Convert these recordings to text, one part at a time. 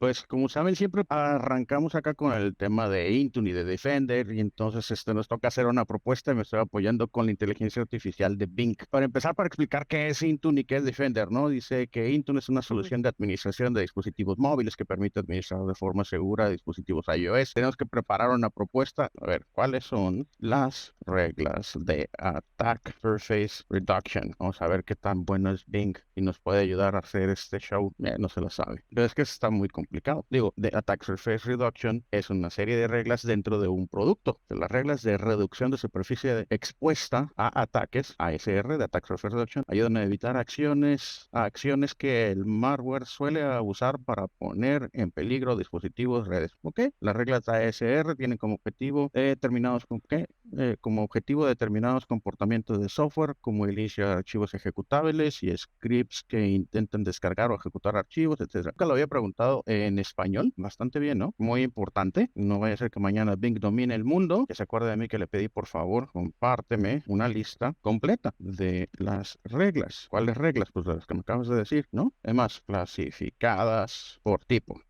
Pues como saben, siempre arrancamos acá con el tema de Intune y de Defender, y entonces nos toca hacer una propuesta y me estoy apoyando con la inteligencia artificial de Bing. Para empezar, para explicar qué es Intune y qué es Defender, ¿no? Dice que Intune es una Ujú. solución de administración de dispositivos móviles que permite administrar de forma segura dispositivos iOS. Tenemos que preparar una propuesta. A ver, ¿cuáles son las reglas de Attack Surface Reduction? Vamos a ver qué tan bueno es Bing y nos puede ayudar a hacer este show. No se lo sabe. Pero es que está muy complicado. Digo, de Attack Surface Reduction es una serie de reglas dentro de un producto. De las reglas de reducción de superficie expuesta a ataques, ASR, de Attack Surface Reduction, ayudan a evitar acciones que el malware suele abusar para poner en peligro dispositivos redes. ¿Ok? Las reglas de ASR tienen como objetivo determinados con qué como objetivo determinados comportamientos de software, como el inicio de archivos ejecutables y scripts que intenten descargar o ejecutar archivos, etcétera. Nunca lo había preguntado en español, bastante bien, ¿no? Muy importante. No vaya a ser que mañana Bing domine el mundo. Que se acuerde de mí que le pedí, por favor, compárteme una lista completa de las reglas. ¿Cuáles reglas? Pues las que me acabas de decir, ¿no? Además, clasificadas por tipo.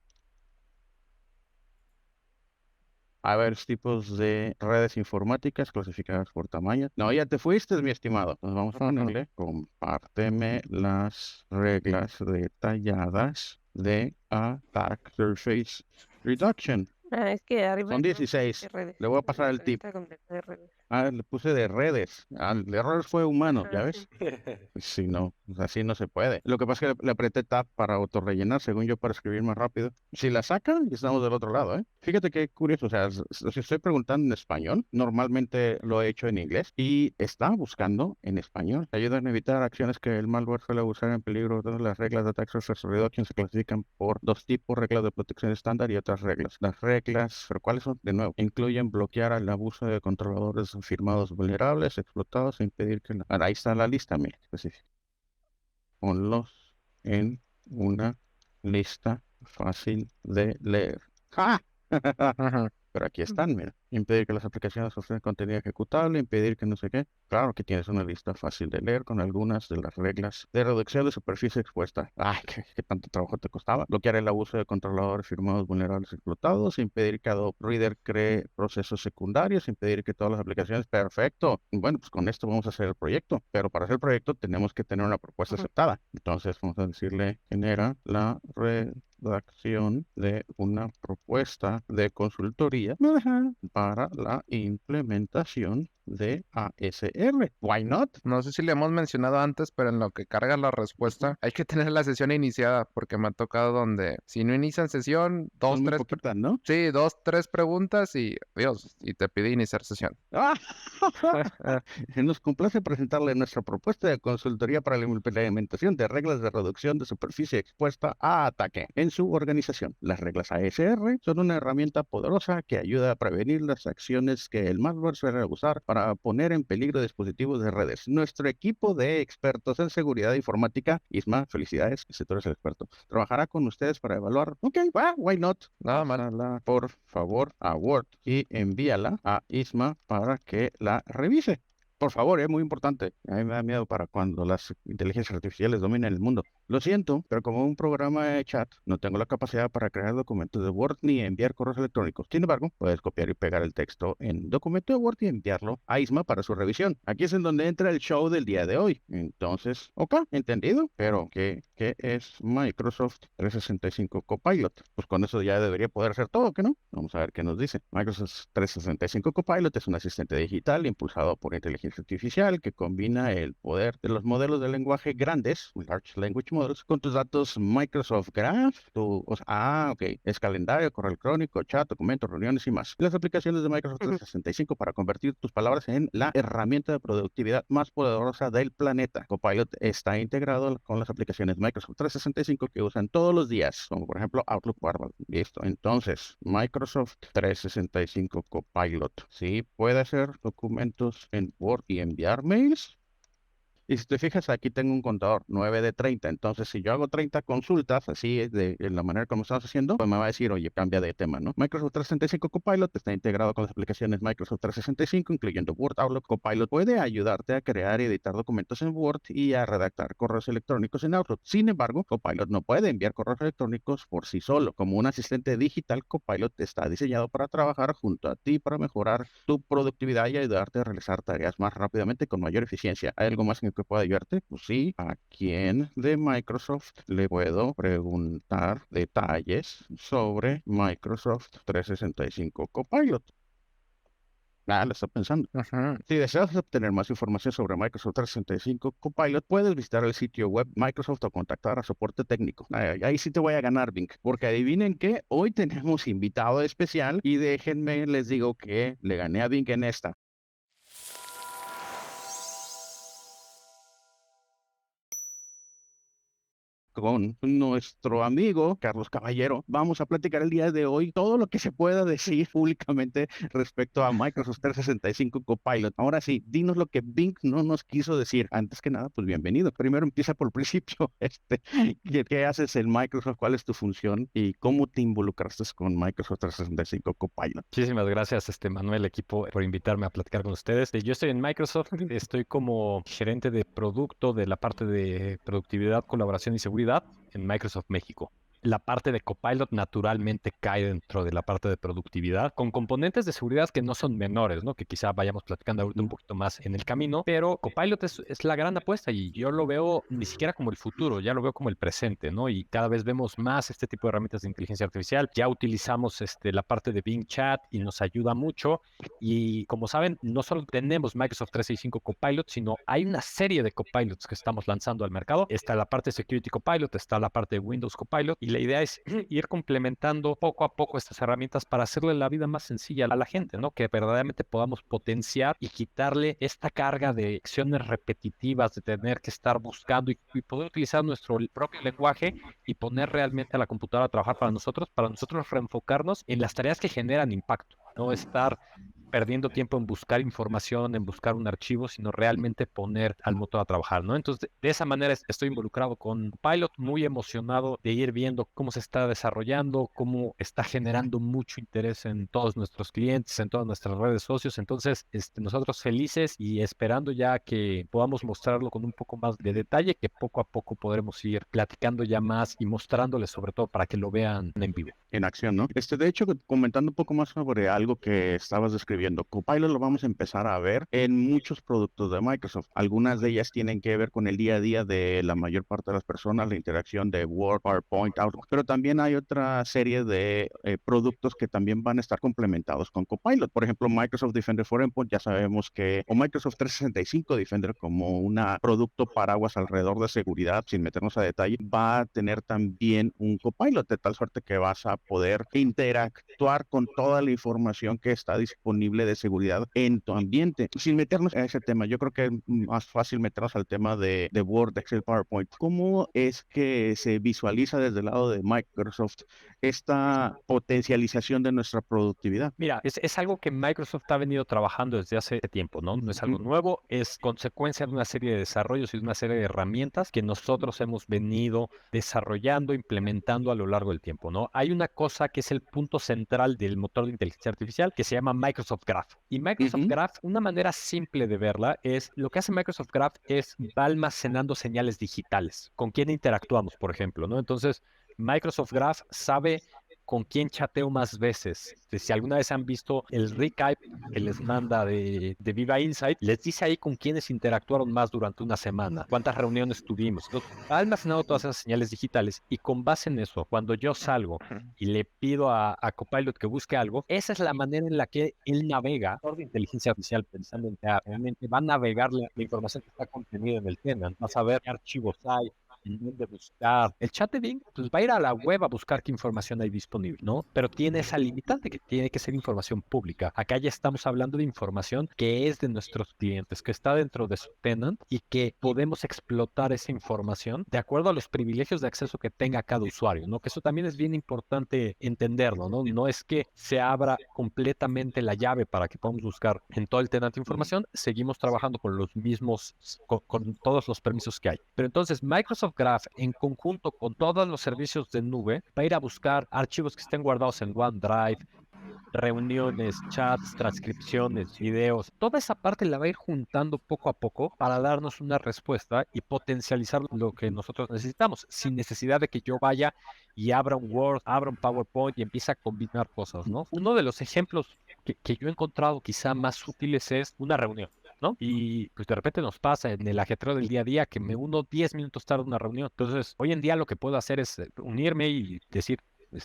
A ver, tipos de redes informáticas clasificadas por tamaño. No, ya te fuiste, mi estimado. Entonces vamos a ponerle, compárteme las reglas detalladas de Attack Surface Reduction. Es que arriba Son no pusiste 16. redes. Le voy a En pasar el nuestra tip. lista completa de redes. Le puse de redes. El error fue humano, ¿ya Ajá, sí. ves? Si no, pues así no se puede. Lo que pasa es que le apreté tab para autorrellenar, según yo, para escribir más rápido. Si la sacan, ya estamos del otro lado, ¿eh? Fíjate qué curioso, o sea, si estoy preguntando en español, normalmente lo he hecho en inglés y está buscando en español. Ayudan a evitar acciones que el malware suele usar en peligro. Todas las reglas de Attack Surface Reduction se clasifican por dos tipos: reglas de protección estándar y otras reglas. Las reglas, ¿pero cuáles son? De nuevo, incluyen bloquear el abuso de controladores firmados vulnerables, explotados e impedir que... Ahí está la lista, mira, específica. Ponlos en una lista fácil de leer. ¡Ja! Ajá. Pero aquí están, mira. Impedir que las aplicaciones ofrezcan contenido ejecutable, impedir que no sé qué. Claro que tienes una lista fácil de leer con algunas de las reglas de reducción de superficie expuesta. Ay, qué tanto trabajo te costaba. Bloquear el abuso de controladores firmados vulnerables explotados, impedir que Adobe Reader cree procesos secundarios, impedir que todas las aplicaciones. Perfecto. Bueno, pues con esto vamos a hacer el proyecto. Pero para hacer el proyecto tenemos que tener una propuesta Ujú. aceptada. Entonces vamos a decirle, genera la redacción de una propuesta de consultoría para la implementación de ASR. Why not? No sé si le hemos mencionado antes, pero en lo que carga la respuesta, hay que tener la sesión iniciada, porque me ha tocado donde si no inician sesión, Son muy poquitas, ¿no? sí, dos, tres preguntas y Dios, y te pide iniciar sesión. ¡Ah! Nos complace presentarle nuestra propuesta de consultoría para la implementación de reglas de reducción de superficie expuesta a ataque en su organización. Las reglas ASR son una herramienta poderosa que ayuda a prevenir las acciones que el malware suele usar para poner en peligro dispositivos de redes. Nuestro equipo de expertos en seguridad informática, Isma, felicidades, ese tú eres el experto, trabajará con ustedes para evaluar. Ok, why not? Nada mal. Pásala, por favor, a Word y envíala a Isma para que la revise. Por favor, es muy importante. A mí me da miedo para cuando las inteligencias artificiales dominen el mundo. Lo siento, pero como un programa de chat, no tengo la capacidad para crear documentos de Word ni enviar correos electrónicos. Sin embargo, puedes copiar y pegar el texto en documento de Word y enviarlo a Isma para su revisión. Aquí es en donde entra el show del día de hoy. Entonces, ok, entendido. Pero, ¿qué es Microsoft 365 Copilot? Pues con eso ya debería poder hacer todo, ¿qué no? Vamos a ver qué nos dice. Microsoft 365 Copilot es un asistente digital impulsado por inteligencia artificial que combina el poder de los modelos de lenguaje grandes, Large Language Models, con tus datos Microsoft Graph, ok, es calendario, correo electrónico, chat, documentos, reuniones y más. Las aplicaciones de Microsoft Ujú. 365 para convertir tus palabras en la herramienta de productividad más poderosa del planeta. Copilot está integrado con las aplicaciones Microsoft 365 que usan todos los días, como por ejemplo Outlook, Word. Listo. Entonces, Microsoft 365 Copilot. Sí, puede hacer documentos en Word y enviar mails. Y si te fijas, aquí tengo un contador 9 de 30. Entonces, si yo hago 30 consultas, así de la manera como estamos haciendo, pues me va a decir, oye, cambia de tema, ¿no? Microsoft 365 Copilot está integrado con las aplicaciones Microsoft 365, incluyendo Word, Outlook. Copilot puede ayudarte a crear y editar documentos en Word y a redactar correos electrónicos en Outlook. Sin embargo, Copilot no puede enviar correos electrónicos por sí solo. Como un asistente digital, Copilot está diseñado para trabajar junto a ti para mejorar tu productividad y ayudarte a realizar tareas más rápidamente con mayor eficiencia. ¿Hay algo más en el que pueda ayudarte? Pues sí, ¿a quién de Microsoft le puedo preguntar detalles sobre Microsoft 365 Copilot? Ah, lo está pensando. Ujú. Si deseas obtener más información sobre Microsoft 365 Copilot, puedes visitar el sitio web Microsoft o contactar a soporte técnico. Ahí sí te voy a ganar, Bing, porque adivinen que hoy tenemos invitado especial y déjenme les digo que le gané a Bing en esta. Con nuestro amigo Carlos Caballero, vamos a platicar el día de hoy todo lo que se pueda decir públicamente respecto a Microsoft 365 Copilot. Ahora sí, dinos lo que Bing no nos quiso decir. Antes que nada, pues bienvenido. Primero empieza por el principio. ¿Qué haces en Microsoft? ¿Cuál es tu función? ¿Y cómo te involucraste con Microsoft 365 Copilot? Muchísimas gracias, Manuel, equipo, por invitarme a platicar con ustedes. Yo estoy en Microsoft, estoy como gerente de producto de la parte de productividad, colaboración y seguridad en Microsoft México. La parte de Copilot naturalmente cae dentro de la parte de productividad, con componentes de seguridad que no son menores, ¿no? Que quizá vayamos platicando ahorita un poquito más en el camino, pero Copilot es la gran apuesta y yo lo veo ni siquiera como el futuro, ya lo veo como el presente, ¿no? Y cada vez vemos más este tipo de herramientas de inteligencia artificial. Ya utilizamos la parte de Bing Chat y nos ayuda mucho. Y como saben, no solo tenemos Microsoft 365 Copilot, sino hay una serie de Copilots que estamos lanzando al mercado. Está la parte de Security Copilot, está la parte de Windows Copilot, y la idea es ir complementando poco a poco estas herramientas para hacerle la vida más sencilla a la gente, ¿no? Que verdaderamente podamos potenciar y quitarle esta carga de acciones repetitivas, de tener que estar buscando y poder utilizar nuestro propio lenguaje y poner realmente a la computadora a trabajar para nosotros reenfocarnos en las tareas que generan impacto, no estar perdiendo tiempo en buscar información, en buscar un archivo, sino realmente poner al motor a trabajar, ¿no? Entonces, de esa manera estoy involucrado con Pilot, muy emocionado de ir viendo cómo se está desarrollando, cómo está generando mucho interés en todos nuestros clientes, en todas nuestras redes socios. Entonces, nosotros felices y esperando ya que podamos mostrarlo con un poco más de detalle, que poco a poco podremos ir platicando ya más y mostrándoles sobre todo para que lo vean en vivo. En acción, ¿no? De hecho, comentando un poco más sobre algo que estabas describiendo, Copilot lo vamos a empezar a ver en muchos productos de Microsoft. Algunas de ellas tienen que ver con el día a día de la mayor parte de las personas, la interacción de Word, PowerPoint, Outlook, pero también hay otra serie de productos que también van a estar complementados con Copilot. Por ejemplo, Microsoft Defender for Endpoint, ya sabemos que, o Microsoft 365 Defender como un producto paraguas alrededor de seguridad, sin meternos a detalle, va a tener también un Copilot, de tal suerte que vas a poder interactuar con toda la información que está disponible de seguridad en tu ambiente. Sin meternos a ese tema, yo creo que es más fácil meternos al tema de Word, Excel, PowerPoint. ¿Cómo es que se visualiza desde el lado de Microsoft esta potencialización de nuestra productividad? Mira, es algo que Microsoft ha venido trabajando desde hace tiempo, ¿no? No es algo nuevo, es consecuencia de una serie de desarrollos y de una serie de herramientas que nosotros hemos venido desarrollando, implementando a lo largo del tiempo, ¿no? Hay una cosa que es el punto central del motor de inteligencia artificial que se llama Microsoft Graph. Y Microsoft Graph, una manera simple de verla es, lo que hace Microsoft Graph es va almacenando señales digitales. ¿Con quién interactuamos, por ejemplo, no? Entonces, Microsoft Graph sabe con quién chateo más veces. Si alguna vez han visto el recap que les manda de Viva Insight, les dice ahí con quiénes interactuaron más durante una semana, cuántas reuniones tuvimos. Entonces, ha almacenado todas esas señales digitales y con base en eso, cuando yo salgo y le pido a Copilot que busque algo, esa es la manera en la que él navega por de inteligencia artificial, pensando en que realmente va a navegar la información que está contenida en el tema. Va a saber qué archivos hay, en dónde buscar. El chat de Bing pues, va a ir a la web a buscar qué información hay disponible, ¿no? Pero tiene esa limitante que tiene que ser información pública. Acá ya estamos hablando de información que es de nuestros clientes, que está dentro de su tenant y que podemos explotar esa información de acuerdo a los privilegios de acceso que tenga cada usuario, ¿no? Que eso también es bien importante entenderlo, ¿no? No es que se abra completamente la llave para que podamos buscar en todo el tenant información, seguimos trabajando con los mismos, con todos los permisos que hay. Pero entonces Microsoft Graph en conjunto con todos los servicios de nube va a ir a buscar archivos que estén guardados en OneDrive, reuniones, chats, transcripciones, videos, toda esa parte la va a ir juntando poco a poco para darnos una respuesta y potencializar lo que nosotros necesitamos, sin necesidad de que yo vaya y abra un Word, abra un PowerPoint y empiece a combinar cosas, ¿no? Uno de los ejemplos que yo he encontrado quizá más útiles es una reunión, ¿no? Y pues de repente nos pasa en el ajetreo del día a día que me uno 10 minutos tarde a una reunión. Entonces, hoy en día lo que puedo hacer es unirme y decir,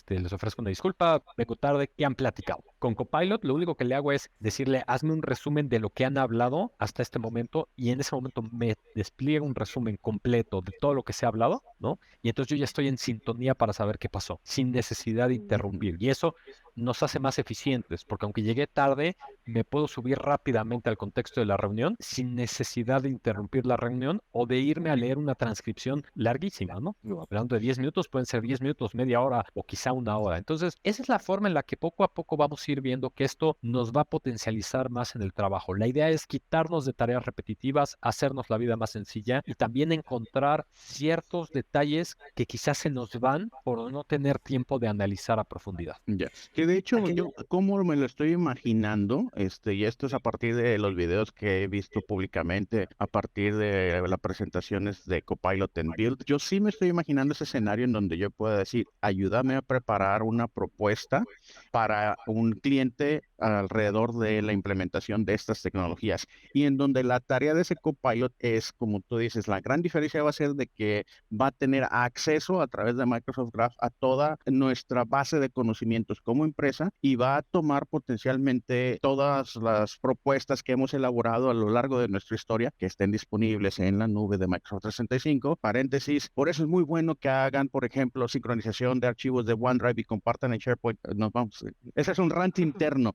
les ofrezco una disculpa, vengo tarde, ¿qué han platicado? Con Copilot lo único que le hago es decirle, hazme un resumen de lo que han hablado hasta este momento y en ese momento me despliega un resumen completo de todo lo que se ha hablado, ¿no? Y entonces yo ya estoy en sintonía para saber qué pasó, sin necesidad de interrumpir. Y eso nos hace más eficientes, porque aunque llegué tarde, me puedo subir rápidamente al contexto de la reunión sin necesidad de interrumpir la reunión o de irme a leer una transcripción larguísima, ¿no? Hablando de 10 minutos, pueden ser 10 minutos, media hora o quizá una hora. Entonces, esa es la forma en la que poco a poco vamos a ir viendo que esto nos va a potencializar más en el trabajo. La idea es quitarnos de tareas repetitivas, hacernos la vida más sencilla y también encontrar ciertos detalles que quizás se nos van por no tener tiempo de analizar a profundidad. Ya. Que de hecho, yo, como me lo estoy imaginando, y esto es a partir de los videos que he visto públicamente, a partir de las presentaciones de Copilot en Build, yo sí me estoy imaginando ese escenario en donde yo pueda decir, ayúdame a preparar una propuesta para un cliente alrededor de la implementación de estas tecnologías y en donde la tarea de ese Copilot es, como tú dices, la gran diferencia va a ser de que va a tener acceso a través de Microsoft Graph a toda nuestra base de conocimientos como empresa y va a tomar potencialmente todas las propuestas que hemos elaborado a lo largo de nuestra historia que estén disponibles en la nube de Microsoft 365. Paréntesis, por eso es muy bueno que hagan, por ejemplo, sincronización de archivos de OneDrive y compartan en SharePoint. Nos vamos, ese es un rant interno,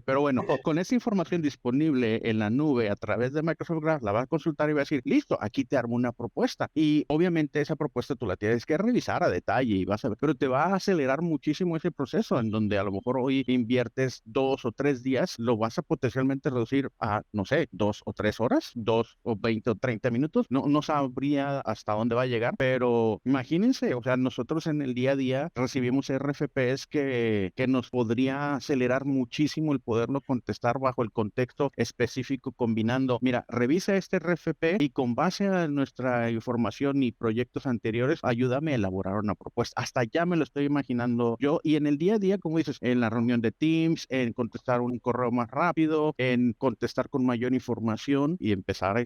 pero bueno, con esa información disponible en la nube a través de Microsoft Graph, la vas a consultar y va a decir, listo, aquí te armo una propuesta. Y obviamente esa propuesta tú la tienes que revisar a detalle y vas a ver, pero te va a acelerar muchísimo ese proceso en donde a lo mejor hoy inviertes 2 o 3 días, lo vas a potencialmente reducir a, no sé, 2 o 3 horas, 2 o 20 o 30 minutos. No sabría hasta dónde va a llegar, pero imagínense, o sea, nosotros en el día a día recibimos RFPs que nos podría acelerar muchísimo el poderlo contestar bajo el contexto específico combinando, mira, revisa este RFP y con base a nuestra información y proyectos anteriores, ayúdame a elaborar una propuesta. Hasta ya me lo estoy imaginando yo y en el día a día, como dices, en la reunión de Teams, en contestar un correo más rápido, en contestar con mayor información y empezar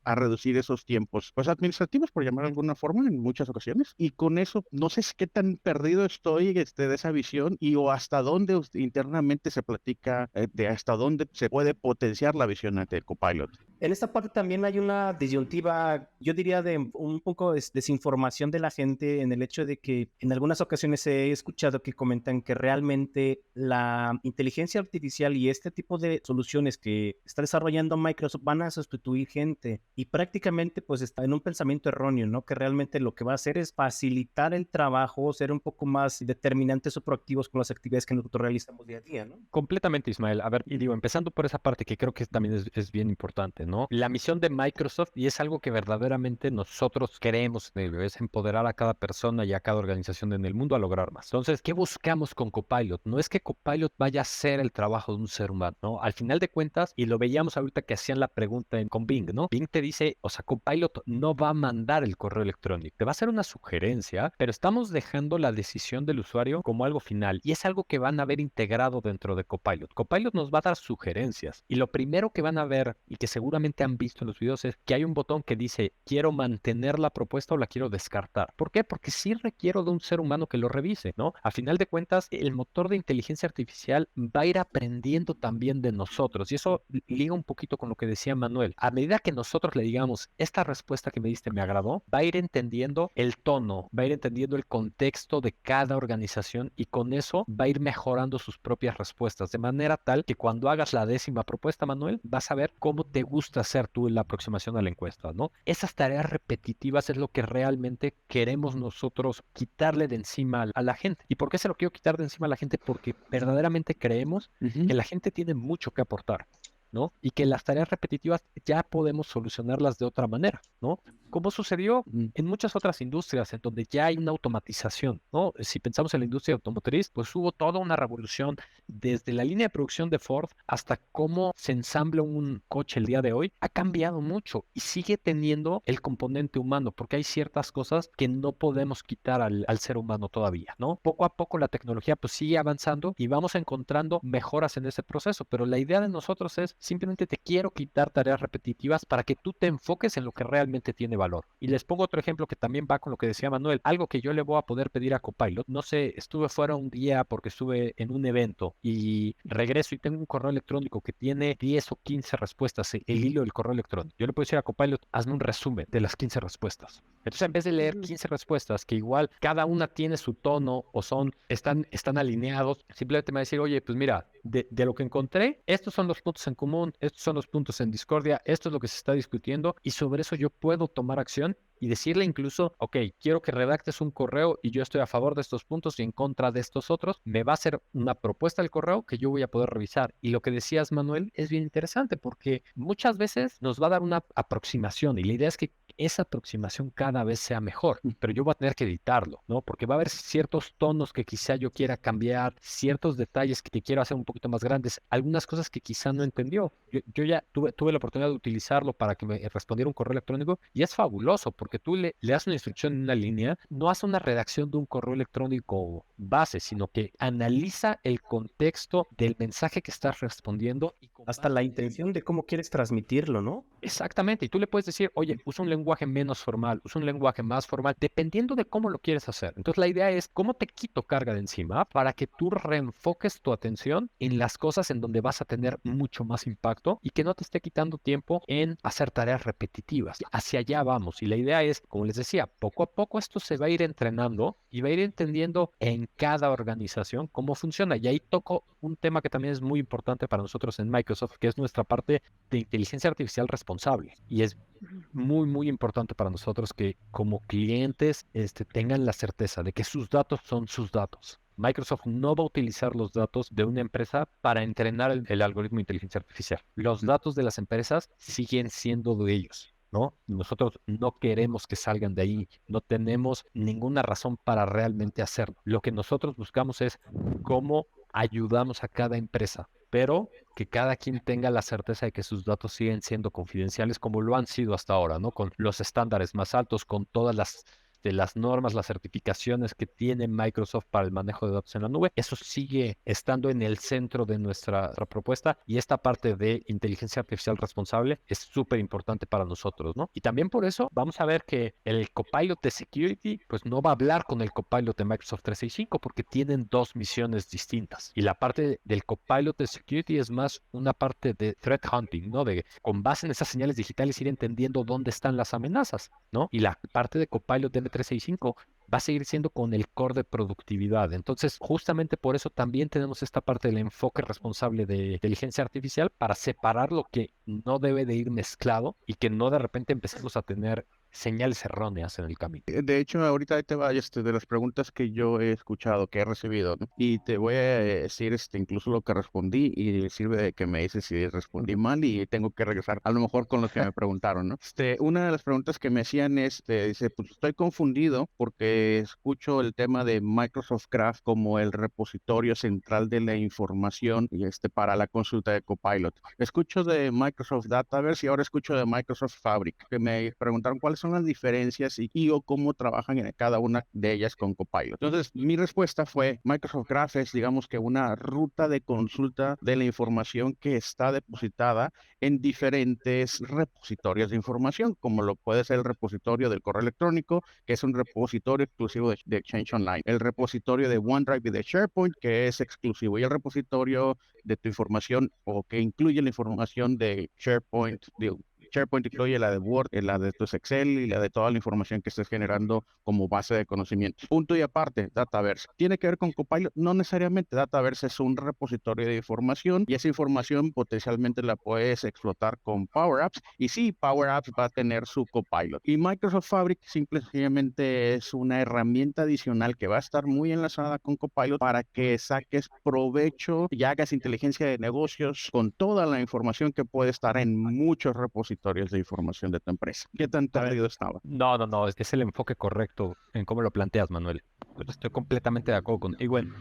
a reducir esos tiempos, pues administrativos, por llamar de alguna forma, en muchas ocasiones. Y con eso, no sé qué tan perdido estoy de esa visión y o hasta dónde internamente se platica de hasta dónde se puede potenciar la visión ante el Copilot. En esta parte también hay una disyuntiva, yo diría, de un poco de desinformación de la gente en el hecho de que en algunas ocasiones he escuchado que comentan que realmente la inteligencia artificial y este tipo de soluciones que está desarrollando Microsoft van a sustituir gente y prácticamente pues está en un pensamiento erróneo, ¿no? Que realmente lo que va a hacer es facilitar el trabajo, ser un poco más determinantes o proactivos con las actividades que nosotros realizamos día a día, ¿no? Completamente, Ismael. A ver, y digo, empezando por esa parte que creo que también es bien importante, ¿no? La misión de Microsoft, y es algo que verdaderamente nosotros queremos, es empoderar a cada persona y a cada organización en el mundo a lograr más. Entonces, ¿qué buscamos con Copilot? No es que Copilot vaya a hacer el trabajo de un ser humano, ¿no? Al final de cuentas, y lo veíamos ahorita que hacían la pregunta con Bing, ¿no? Bing te dice, o sea, Copilot no va a mandar el correo electrónico, te va a hacer una sugerencia, pero estamos dejando la decisión del usuario como algo final, y es algo que van a ver integrado dentro de Copilot. Copilot nos va a dar sugerencias, y lo primero que van a ver, y que seguro seguramente han visto en los videos es que hay un botón que dice quiero mantener la propuesta o la quiero descartar. ¿Por qué? Porque sí requiero de un ser humano que lo revise, ¿no? A final de cuentas, el motor de inteligencia artificial va a ir aprendiendo también de nosotros y eso liga un poquito con lo que decía Manuel. A medida que nosotros le digamos, esta respuesta que me diste me agradó, va a ir entendiendo el tono, va a ir entendiendo el contexto de cada organización y con eso va a ir mejorando sus propias respuestas, de manera tal que cuando hagas la 10ª propuesta, Manuel, vas a ver cómo te gusta hacer tú la aproximación a la encuesta, ¿no? Esas tareas repetitivas es lo que realmente queremos nosotros quitarle de encima a la gente. ¿Y por qué se lo quiero quitar de encima a la gente? Porque verdaderamente creemos que la gente tiene mucho que aportar, ¿no? Y que las tareas repetitivas ya podemos solucionarlas de otra manera, ¿no? Como sucedió en muchas otras industrias en donde ya hay una automatización, ¿no? Si pensamos en la industria automotriz, pues hubo toda una revolución desde la línea de producción de Ford hasta cómo se ensambla un coche el día de hoy. Ha cambiado mucho y sigue teniendo el componente humano porque hay ciertas cosas que no podemos quitar al ser humano todavía, ¿no? Poco a poco la tecnología pues sigue avanzando y vamos encontrando mejoras en ese proceso, pero la idea de nosotros es simplemente te quiero quitar tareas repetitivas para que tú te enfoques en lo que realmente tiene valor. Y les pongo otro ejemplo que también va con lo que decía Manuel, algo que yo le voy a poder pedir a Copilot. No sé, estuve fuera un día porque estuve en un evento y regreso y tengo un correo electrónico que tiene 10 o 15 respuestas, el hilo del correo electrónico. Yo le puedo decir a Copilot, hazme un resumen de las 15 respuestas. Entonces, en vez de leer 15 respuestas, que igual cada una tiene su tono o están alineados, simplemente me va a decir, oye, pues mira, de lo que encontré, estos son los puntos en común, estos son los puntos en discordia, esto es lo que se está discutiendo y sobre eso yo puedo tomar acción y decirle incluso, ok, quiero que redactes un correo y yo estoy a favor de estos puntos y en contra de estos otros. Me va a hacer una propuesta del correo que yo voy a poder revisar. Y lo que decías, Manuel, es bien interesante porque muchas veces nos va a dar una aproximación y la idea es que esa aproximación cada vez sea mejor, pero yo voy a tener que editarlo, ¿no? Porque va a haber ciertos tonos que quizá yo quiera cambiar, ciertos detalles que quiero hacer un poquito más grandes, algunas cosas que quizá no entendió. Yo ya tuve la oportunidad de utilizarlo para que me respondiera un correo electrónico y es fabuloso porque tú le das una instrucción en una línea, no hace una redacción de un correo electrónico base, sino que analiza el contexto del mensaje que estás respondiendo y hasta la intención de cómo quieres transmitirlo, ¿no? Exactamente, y tú le puedes decir, oye, usa un lenguaje menos formal, usa un lenguaje más formal, dependiendo de cómo lo quieres hacer. Entonces la idea es, ¿cómo te quito carga de encima para que tú reenfoques tu atención en las cosas en donde vas a tener mucho más impacto y que no te esté quitando tiempo en hacer tareas repetitivas? Hacia allá vamos, y la idea es, como les decía, poco a poco esto se va a ir entrenando y va a ir entendiendo en cada organización cómo funciona. Y ahí toco un tema que también es muy importante para nosotros en Microsoft, que es nuestra parte de inteligencia artificial responsable. Y es muy, muy importante para nosotros que como clientes tengan la certeza de que sus datos son sus datos. Microsoft no va a utilizar los datos de una empresa para entrenar el algoritmo de inteligencia artificial. Los datos de las empresas siguen siendo de ellos, ¿no? Nosotros no queremos que salgan de ahí, no tenemos ninguna razón para realmente hacerlo. Lo que nosotros buscamos es cómo ayudamos a cada empresa, pero que cada quien tenga la certeza de que sus datos siguen siendo confidenciales como lo han sido hasta ahora, ¿no? Con los estándares más altos, con todas las normas, las certificaciones que tiene Microsoft para el manejo de datos en la nube. Eso sigue estando en el centro de nuestra propuesta y esta parte de inteligencia artificial responsable es súper importante para nosotros, ¿no? Y también por eso vamos a ver que el Copilot de Security pues no va a hablar con el Copilot de Microsoft 365 porque tienen dos misiones distintas. Y la parte del Copilot de Security es más una parte de threat hunting, ¿no? De con base en esas señales digitales ir entendiendo dónde están las amenazas, ¿no? Y la parte de Copilot de M365 va a seguir siendo con el core de productividad. Entonces, justamente por eso también tenemos esta parte del enfoque responsable de inteligencia artificial para separar lo que no debe de ir mezclado y que no de repente empecemos a tener señales erróneas en el camino. De hecho, ahorita ahí te va de las preguntas que yo he escuchado, que he recibido, ¿no? Y te voy a decir incluso lo que respondí y sirve de que me dices si respondí mal y tengo que regresar a lo mejor con lo que me preguntaron, ¿no? Una de las preguntas que me hacían es, dice, pues estoy confundido porque escucho el tema de Microsoft Graph como el repositorio central de la información y para la consulta de Copilot. Escucho de Microsoft Dataverse y ahora escucho de Microsoft Fabric, que me preguntaron cuáles son son las diferencias o cómo trabajan en cada una de ellas con Copilot. Entonces, mi respuesta fue, Microsoft Graph es, digamos que una ruta de consulta de la información que está depositada en diferentes repositorios de información, como lo puede ser el repositorio del correo electrónico, que es un repositorio exclusivo de Exchange Online, el repositorio de OneDrive y de SharePoint, que es exclusivo, y el repositorio de tu información o que incluye la información de SharePoint. SharePoint incluye la de Word, la de tus Excel y la de toda la información que estés generando como base de conocimiento. Punto y aparte, Dataverse. ¿Tiene que ver con Copilot? No necesariamente. Dataverse es un repositorio de información y esa información potencialmente la puedes explotar con Power Apps. Y sí, Power Apps va a tener su Copilot. Y Microsoft Fabric simplemente es una herramienta adicional que va a estar muy enlazada con Copilot para que saques provecho y hagas inteligencia de negocios con toda la información que puede estar en muchos repositorios de información de tu empresa. ¿Qué tan perdido estaba? No, es el enfoque correcto en cómo lo planteas, Manuel. Estoy completamente de acuerdo contigo en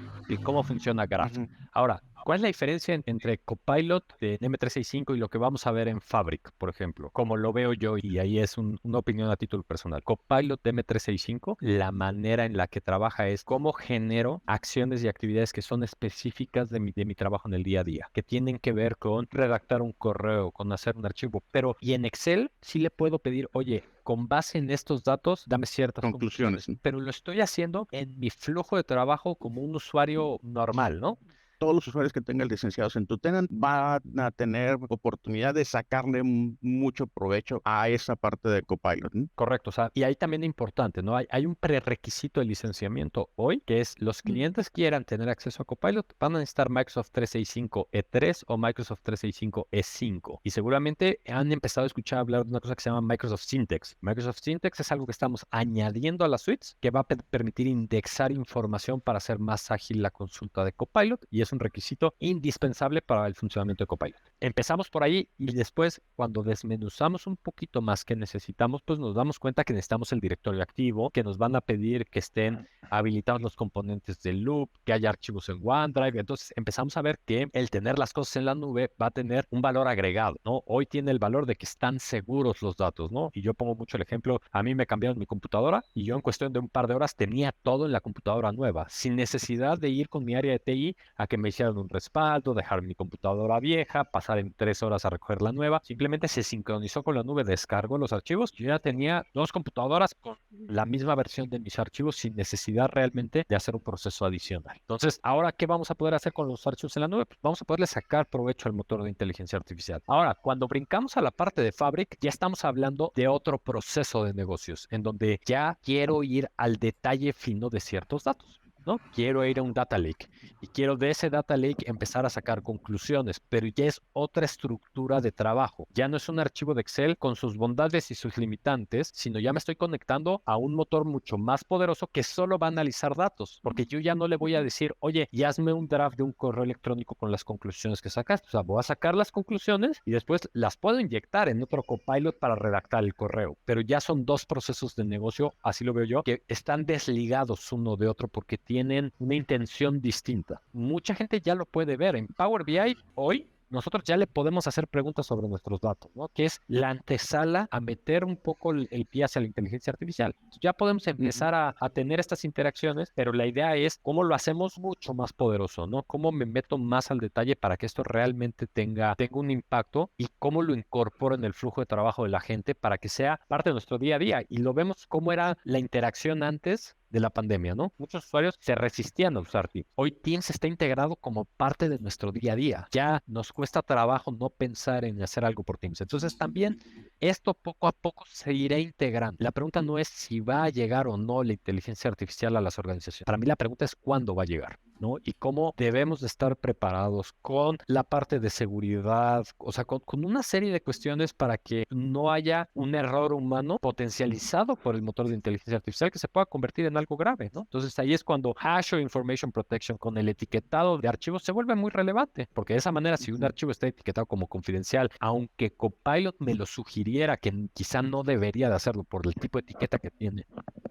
cómo funciona Graph. Ahora, ¿cuál es la diferencia entre Copilot de M365 y lo que vamos a ver en Fabric, por ejemplo? Como lo veo yo, y ahí es una opinión a título personal. Copilot de M365, la manera en la que trabaja es cómo genero acciones y actividades que son específicas de mi trabajo en el día a día, que tienen que ver con redactar un correo, con hacer un archivo. Pero, y en Excel sí le puedo pedir, oye, con base en estos datos, dame ciertas conclusiones, ¿no? Pero lo estoy haciendo en mi flujo de trabajo como un usuario normal, ¿no? Todos los usuarios que tengan licenciados en tu tenant van a tener oportunidad de sacarle mucho provecho a esa parte de Copilot, ¿no? Correcto, o sea, y ahí también es importante, ¿no? Hay un prerequisito de licenciamiento hoy, que es los clientes quieran tener acceso a Copilot, van a necesitar Microsoft 365 E3 o Microsoft 365 E5. Y seguramente han empezado a escuchar hablar de una cosa que se llama Microsoft Syntex. Microsoft Syntex es algo que estamos añadiendo a las suites que va a permitir indexar información para hacer más ágil la consulta de Copilot, y es un requisito indispensable para el funcionamiento de Copilot. Empezamos por ahí y después, cuando desmenuzamos un poquito más que necesitamos, pues nos damos cuenta que necesitamos el directorio activo, que nos van a pedir que estén habilitados los componentes del loop, que haya archivos en OneDrive. Entonces empezamos a ver que el tener las cosas en la nube va a tener un valor agregado, ¿no? Hoy tiene el valor de que están seguros los datos, ¿no? Y yo pongo mucho el ejemplo, a mí me cambiaron mi computadora y yo en cuestión de un par de horas tenía todo en la computadora nueva, sin necesidad de ir con mi área de TI a que me hicieran un respaldo, dejar mi computadora vieja, pasar en 3 horas a recoger la nueva. Simplemente se sincronizó con la nube, descargó los archivos. Yo ya tenía 2 computadoras con la misma versión de mis archivos sin necesidad realmente de hacer un proceso adicional. Entonces, ahora, ¿qué vamos a poder hacer con los archivos en la nube? Pues vamos a poderle sacar provecho al motor de inteligencia artificial. Ahora, cuando brincamos a la parte de Fabric, ya estamos hablando de otro proceso de negocios, en donde ya quiero ir al detalle fino de ciertos datos, ¿no? Quiero ir a un data lake y quiero de ese data lake empezar a sacar conclusiones, pero ya es otra estructura de trabajo. Ya no es un archivo de Excel con sus bondades y sus limitantes, sino ya me estoy conectando a un motor mucho más poderoso que solo va a analizar datos, porque yo ya no le voy a decir, oye, y hazme un draft de un correo electrónico con las conclusiones que sacaste. O sea, voy a sacar las conclusiones y después las puedo inyectar en otro Copilot para redactar el correo, pero ya son 2 procesos de negocio, así lo veo yo, que están desligados uno de otro porque tienen una intención distinta. Mucha gente ya lo puede ver. En Power BI hoy nosotros ya le podemos hacer preguntas sobre nuestros datos, ¿no? Que es la antesala a meter un poco el pie hacia la inteligencia artificial. Ya podemos empezar a tener estas interacciones, pero la idea es cómo lo hacemos mucho más poderoso, ¿no? Cómo me meto más al detalle para que esto realmente tenga un impacto y cómo lo incorporo en el flujo de trabajo de la gente para que sea parte de nuestro día a día. Y lo vemos cómo era la interacción antes de la pandemia, ¿no? Muchos usuarios se resistían a usar Teams. Hoy Teams está integrado como parte de nuestro día a día. Ya nos cuesta trabajo no pensar en hacer algo por Teams. Entonces también esto poco a poco se irá integrando. La pregunta no es si va a llegar o no la inteligencia artificial a las organizaciones. Para mí la pregunta es cuándo va a llegar, ¿no? Y cómo debemos de estar preparados con la parte de seguridad, o sea, con una serie de cuestiones para que no haya un error humano potencializado por el motor de inteligencia artificial que se pueda convertir en algo grave, ¿no? Entonces ahí es cuando Azure Information Protection con el etiquetado de archivos se vuelve muy relevante, porque de esa manera si un archivo está etiquetado como confidencial, aunque Copilot me lo sugiriera que quizá no debería de hacerlo por el tipo de etiqueta que tiene,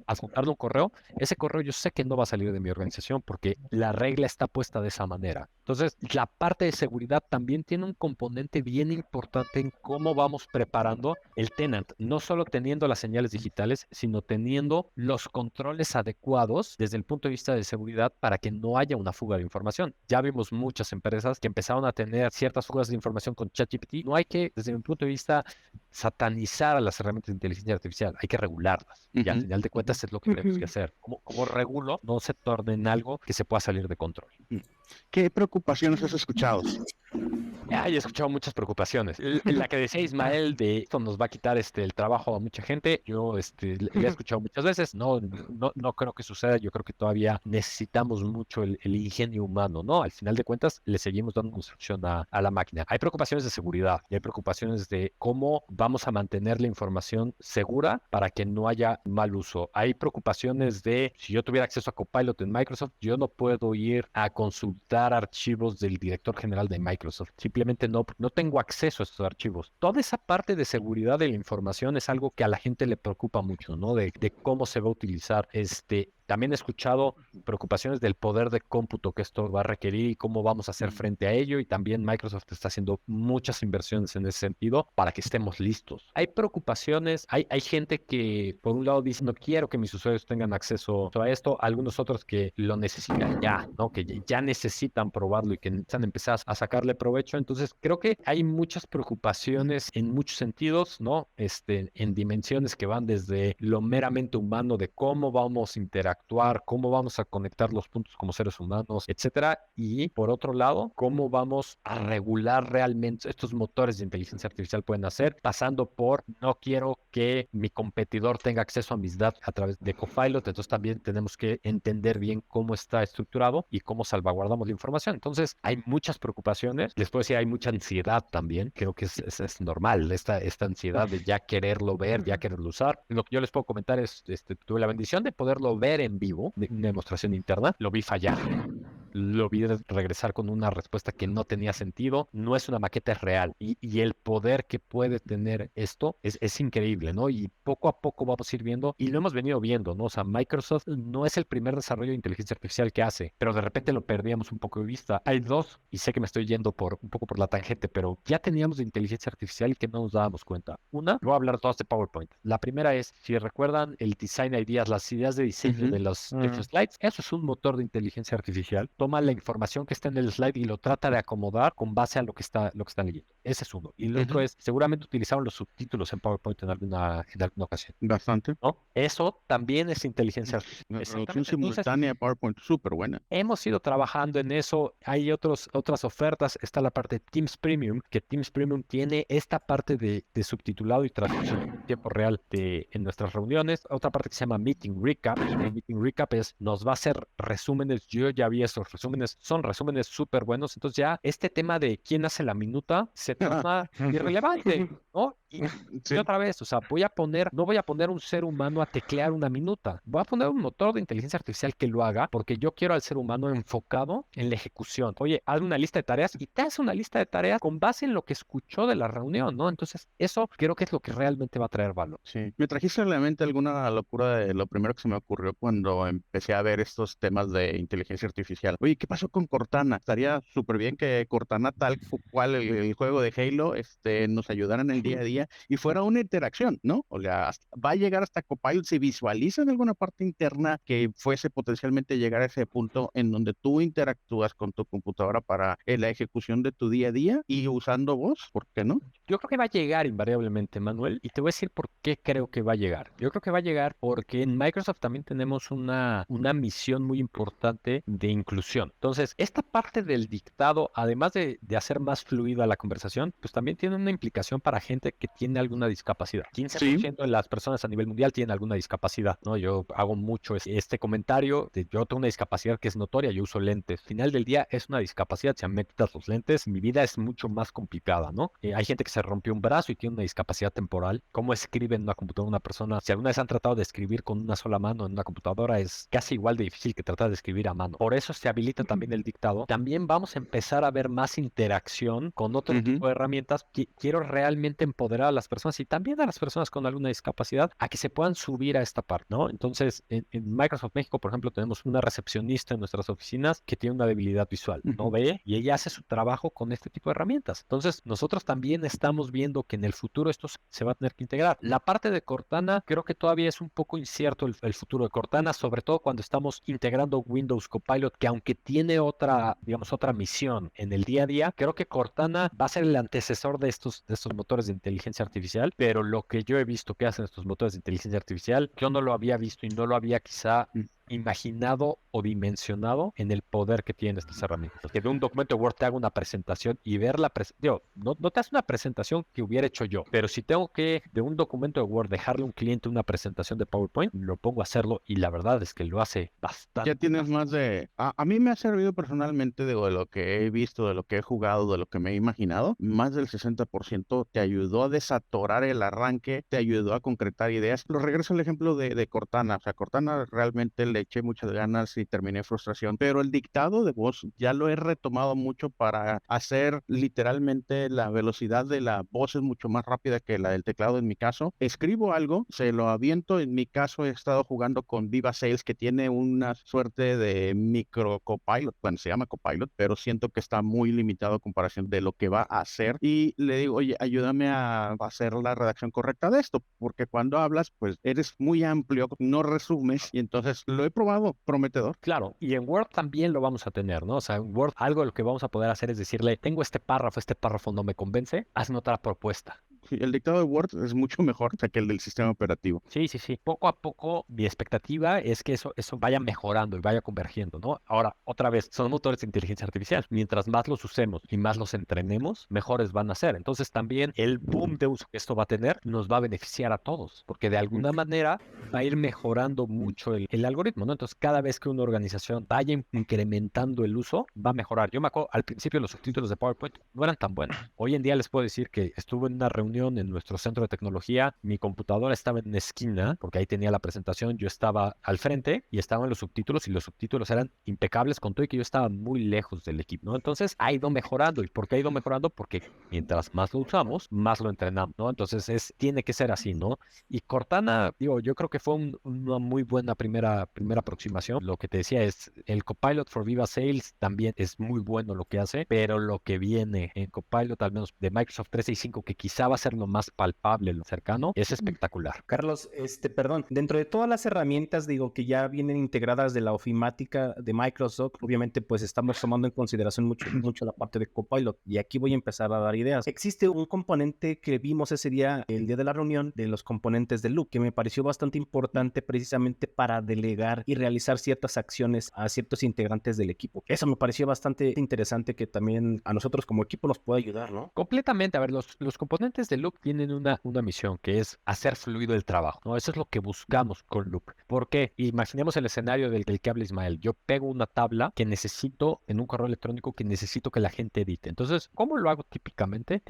adjuntarle un correo, ese correo yo sé que no va a salir de mi organización porque la regla está puesta de esa manera. Entonces, la parte de seguridad también tiene un componente bien importante en cómo vamos preparando el tenant, no solo teniendo las señales digitales, sino teniendo los controles adecuados desde el punto de vista de seguridad para que no haya una fuga de información. Ya vimos muchas empresas que empezaron a tener ciertas fugas de información con ChatGPT. No hay que, desde mi punto de vista, satanizar a las herramientas de inteligencia artificial, hay que regularlas. Y al final de cuentas es lo que tenemos que hacer. Como regulo, no se torne en algo que se pueda salir de control. ¿Qué preocupaciones has escuchado? He escuchado muchas preocupaciones. La que decía Ismael de esto nos va a quitar el trabajo a mucha gente, yo le he escuchado muchas veces. No creo que suceda. Yo creo que todavía necesitamos mucho el ingenio humano, ¿no? Al final de cuentas, le seguimos dando instrucción a la máquina. Hay preocupaciones de seguridad y hay preocupaciones de cómo vamos a mantener la información segura para que no haya mal uso. Hay preocupaciones de, si yo tuviera acceso a Copilot en Microsoft, yo no puedo ir a consultar archivos del director general de Microsoft. Simplemente no tengo acceso a estos archivos. Toda esa parte de seguridad de la información es algo que a la gente le preocupa mucho, ¿no? De cómo se va a utilizar. También he escuchado preocupaciones del poder de cómputo que esto va a requerir y cómo vamos a hacer frente a ello, y también Microsoft está haciendo muchas inversiones en ese sentido para que estemos listos. Hay preocupaciones, hay gente que por un lado dice no quiero que mis usuarios tengan acceso a esto, algunos otros que lo necesitan ya, ¿no? Que ya necesitan probarlo y que necesitan empezar a sacarle provecho. Entonces creo que hay muchas preocupaciones en muchos sentidos, ¿no? En dimensiones que van desde lo meramente humano de cómo vamos a interactuar, cómo vamos a conectar los puntos como seres humanos, etcétera. Y por otro lado, cómo vamos a regular realmente estos motores de inteligencia artificial pueden hacer, pasando por no quiero que mi competidor tenga acceso a mis datos a través de Copilot. Entonces también tenemos que entender bien cómo está estructurado y cómo salvaguardamos la información. Entonces hay muchas preocupaciones. Les puedo decir, hay mucha ansiedad también. Creo que es normal esta ansiedad de ya quererlo ver, ya quererlo usar. Lo que yo les puedo comentar es, tuve la bendición de poderlo ver en vivo, de una demostración interna. Lo vi fallar. Lo vi regresar con una respuesta que no tenía sentido. No es una maqueta, es real. Y el poder que puede tener esto es increíble, ¿no? Y poco a poco vamos a ir viendo, y lo hemos venido viendo, ¿no? O sea, Microsoft no es el primer desarrollo de inteligencia artificial que hace, pero de repente lo perdíamos un poco de vista. Hay dos, y sé que me estoy yendo un poco por la tangente, pero ya teníamos de inteligencia artificial y que no nos dábamos cuenta. Una, voy a hablar todas de PowerPoint. La primera es, si recuerdan el Design Ideas, las ideas de diseño de los slides, eso es un motor de inteligencia artificial. Toma la información que está en el slide y lo trata de acomodar con base a lo que están leyendo. Ese es uno. Y el otro es, seguramente utilizaron los subtítulos en PowerPoint en alguna ocasión. Bastante. ¿No? Eso también es inteligencia artificial. La traducción simultánea de PowerPoint, súper buena. Hemos ido trabajando en eso. Hay otras ofertas. Está la parte de Teams Premium, que Teams Premium tiene esta parte de subtitulado y traducción en tiempo real en nuestras reuniones. Otra parte que se llama Meeting Recap. El Meeting Recap nos va a hacer resúmenes. Yo ya vi esos resúmenes. Son resúmenes súper buenos. Entonces ya este tema de quién hace la minuta se torna irrelevante, ¿no? Y otra vez, o sea, no voy a poner un ser humano a teclear una minuta. Voy a poner un motor de inteligencia artificial que lo haga, porque yo quiero al ser humano enfocado en la ejecución. Oye, haz una lista de tareas y te hace una lista de tareas con base en lo que escuchó de la reunión, ¿no? Entonces, eso creo que es lo que realmente va a traer valor. Sí. Me trajiste a la mente alguna locura de lo primero que se me ocurrió cuando empecé a ver estos temas de inteligencia artificial. Oye, ¿qué pasó con Cortana? Estaría súper bien que Cortana, tal cual el juego de Halo, nos ayudara en el día a día y fuera una interacción, ¿no? O sea, va a llegar hasta Copilot. ¿Se visualiza en alguna parte interna que fuese potencialmente llegar a ese punto en donde tú interactúas con tu computadora para la ejecución de tu día a día y usando voz? ¿Por qué no? Yo creo que va a llegar invariablemente, Manuel, y te voy a decir por qué creo que va a llegar. Yo creo que va a llegar porque en Microsoft también tenemos una misión muy importante de inclusión. Entonces, esta parte del dictado, además de hacer más fluida la conversación, pues también tiene una implicación para gente que tiene alguna discapacidad. 15% de las personas a nivel mundial tienen alguna discapacidad, ¿no? Yo hago mucho este comentario de yo tengo una discapacidad que es notoria, yo uso lentes. Al final del día es una discapacidad, si me quitas los lentes, mi vida es mucho más complicada, ¿no? Hay gente que se rompió un brazo y tiene una discapacidad temporal. ¿Cómo escribe en una computadora una persona? Si alguna vez han tratado de escribir con una sola mano en una computadora, es casi igual de difícil que tratar de escribir a mano. Por eso se habilita también el dictado. También vamos a empezar a ver más interacción con otro tipo de herramientas. Quiero realmente empoderar empoderar a las personas y también a las personas con alguna discapacidad a que se puedan subir a esta parte, ¿no? Entonces, en Microsoft México, por ejemplo, tenemos una recepcionista en nuestras oficinas que tiene una debilidad visual, no ve, y ella hace su trabajo con este tipo de herramientas. Entonces, nosotros también estamos viendo que en el futuro esto se va a tener que integrar. La parte de Cortana, creo que todavía es un poco incierto el futuro de Cortana, sobre todo cuando estamos integrando Windows Copilot, que aunque tiene otra, digamos, otra misión en el día a día, creo que Cortana va a ser el antecesor de estos motores de inteligencia artificial, pero lo que yo he visto que hacen estos motores de inteligencia artificial, yo no lo había visto y no lo había quizá imaginado o dimensionado en el poder que tienen estas herramientas. Que de un documento de Word te haga una presentación y ver la presentación. No te hace una presentación que hubiera hecho yo, pero si tengo que de un documento de Word dejarle a un cliente una presentación de PowerPoint, lo pongo a hacerlo y la verdad es que lo hace bastante. Ya tienes más de... A mí me ha servido personalmente de lo que he visto, de lo que he jugado, de lo que me he imaginado. Más del 60% te ayudó a desatorar el arranque, te ayudó a concretar ideas. Lo regreso al ejemplo de Cortana. O sea, Cortana realmente le eché muchas ganas y terminé en frustración, pero el dictado de voz ya lo he retomado mucho para hacer literalmente la velocidad de la voz es mucho más rápida que la del teclado en mi caso. Escribo algo, se lo aviento. En mi caso he estado jugando con Viva Sales, que tiene una suerte de micro copilot, bueno, se llama copilot, pero siento que está muy limitado a comparación de lo que va a hacer, y le digo, oye, ayúdame a hacer la redacción correcta de esto, porque cuando hablas, pues eres muy amplio, no resumes, y entonces lo he probado, prometedor. Claro, y en Word también lo vamos a tener, ¿no? O sea, en Word algo de lo que vamos a poder hacer es decirle, tengo este párrafo no me convence, hazme otra propuesta. Sí, el dictado de Word es mucho mejor que el del sistema operativo. Sí. Poco a poco mi expectativa es que eso vaya mejorando y vaya convergiendo, ¿no? Ahora, otra vez, son motores de inteligencia artificial. Mientras más los usemos y más los entrenemos, mejores van a ser. Entonces también el boom de uso que esto va a tener nos va a beneficiar a todos, porque de alguna manera va a ir mejorando mucho el algoritmo, ¿no? Entonces cada vez que una organización vaya incrementando el uso, va a mejorar. Yo me acuerdo, al principio los subtítulos de PowerPoint no eran tan buenos. Hoy en día les puedo decir que estuve en una reunión en nuestro centro de tecnología, mi computadora estaba en una esquina, porque ahí tenía la presentación, yo estaba al frente y estaban los subtítulos, y los subtítulos eran impecables, con todo y que yo estaba muy lejos del equipo, ¿no? Entonces ha ido mejorando. ¿Y por qué ha ido mejorando? Porque mientras más lo usamos, más lo entrenamos, ¿no? Entonces tiene que ser así, ¿no? Y Cortana, digo, yo creo que fue una muy buena primera aproximación. Lo que te decía es, el Copilot for Viva Sales también es muy bueno lo que hace, pero lo que viene en Copilot, al menos de Microsoft 365, que quizá va a ser lo más palpable, lo cercano, es espectacular. Carlos, perdón, dentro de todas las herramientas, digo, que ya vienen integradas de la ofimática de Microsoft, obviamente pues estamos tomando en consideración mucho la parte de Copilot, y aquí voy a empezar a dar ideas. Existe un componente que vimos ese día, el día de la reunión, de los componentes de Loop, que me pareció bastante importante precisamente para delegar y realizar ciertas acciones a ciertos integrantes del equipo. Eso me pareció bastante interesante, que también a nosotros como equipo nos puede ayudar, ¿no? Completamente. A ver, los componentes de Loop tienen una misión, que es hacer fluido el trabajo, ¿no? Eso es lo que buscamos con Loop. ¿Por qué? Imaginemos el escenario del que habla Ismael. Yo pego una tabla que necesito en un correo electrónico que necesito que la gente edite. Entonces, ¿cómo lo hago típicamente?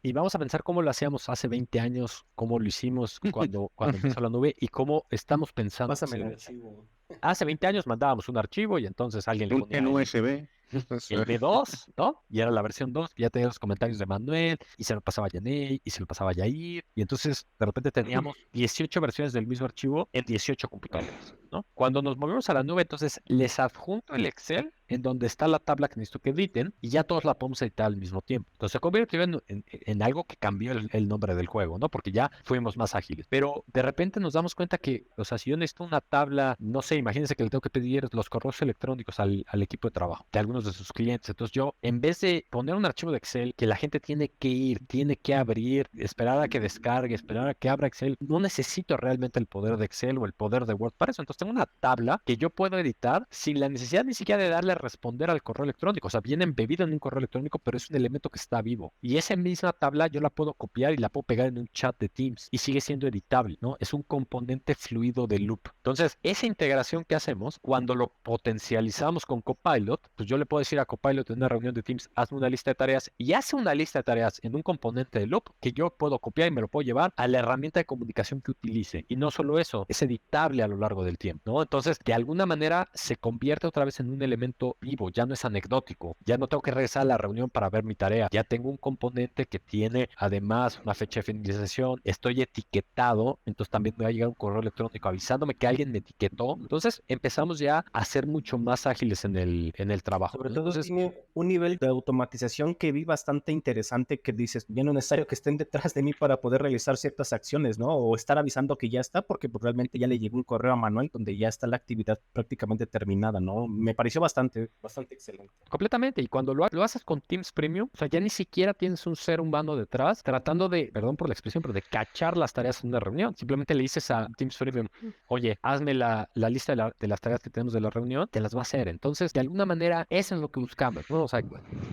Y vamos a pensar cómo lo hacíamos hace 20 años, cómo lo hicimos cuando empezó la nube, y cómo estamos pensando. Pásame el archivo. Hace 20 años mandábamos un archivo y entonces alguien le ponía En USB. el B2, ¿no? Y era la versión 2, ya tenía los comentarios de Manuel, y se lo pasaba a Yaney, y se lo pasaba a Yair, y entonces de repente teníamos 18 versiones del mismo archivo en 18 computadoras, ¿no? Cuando nos movimos a la nube, entonces les adjunto el Excel en donde está la tabla que necesito que editen, y ya todos la podemos editar al mismo tiempo. Entonces se convirtió en algo que cambió el nombre del juego, ¿no? Porque ya fuimos más ágiles. Pero de repente nos damos cuenta que, o sea, si yo necesito una tabla, no sé, imagínense que le tengo que pedir los correos electrónicos al equipo de trabajo de algunos de sus clientes. Entonces yo, en vez de poner un archivo de Excel que la gente tiene que ir, tiene que abrir, esperar a que descargue, esperar a que abra Excel, no necesito realmente el poder de Excel o el poder de Word para eso. Entonces tengo una tabla que yo puedo editar sin la necesidad ni siquiera de darle a responder al correo electrónico. O sea, viene embebido en un correo electrónico, pero es un elemento que está vivo. Y esa misma tabla yo la puedo copiar y la puedo pegar en un chat de Teams y sigue siendo editable, ¿no? Es un componente fluido de Loop. Entonces, esa integración que hacemos, cuando lo potencializamos con Copilot, pues yo le puedo decir a Copilot en una reunión de Teams, hazme una lista de tareas, y hace una lista de tareas en un componente de Loop que yo puedo copiar y me lo puedo llevar a la herramienta de comunicación que utilice. Y no solo eso, es editable a lo largo del tiempo, ¿no? Entonces, de alguna manera se convierte otra vez en un elemento producto vivo, ya no es anecdótico, ya no tengo que regresar a la reunión para ver mi tarea, ya tengo un componente que tiene además una fecha de finalización, estoy etiquetado, entonces también me va a llegar un correo electrónico avisándome que alguien me etiquetó, entonces empezamos ya a ser mucho más ágiles en el trabajo. Sobre todo Entonces, tiene un nivel de automatización que vi bastante interesante que dices, ya no es necesario que estén detrás de mí para poder realizar ciertas acciones, ¿no? O estar avisando que ya está, porque pues, realmente ya le llegó un correo a Manuel donde ya está la actividad prácticamente terminada, ¿no? Me pareció bastante excelente. completamente. Y cuando lo haces con Teams Premium, o sea, ya ni siquiera tienes un ser humano detrás tratando de, perdón por la expresión, pero de cachar las tareas en una reunión. Simplemente le dices a Teams Premium, oye, hazme la lista de las tareas que tenemos de la reunión, te las va a hacer. Entonces, de alguna manera, eso es lo que buscamos, ¿no? O sea,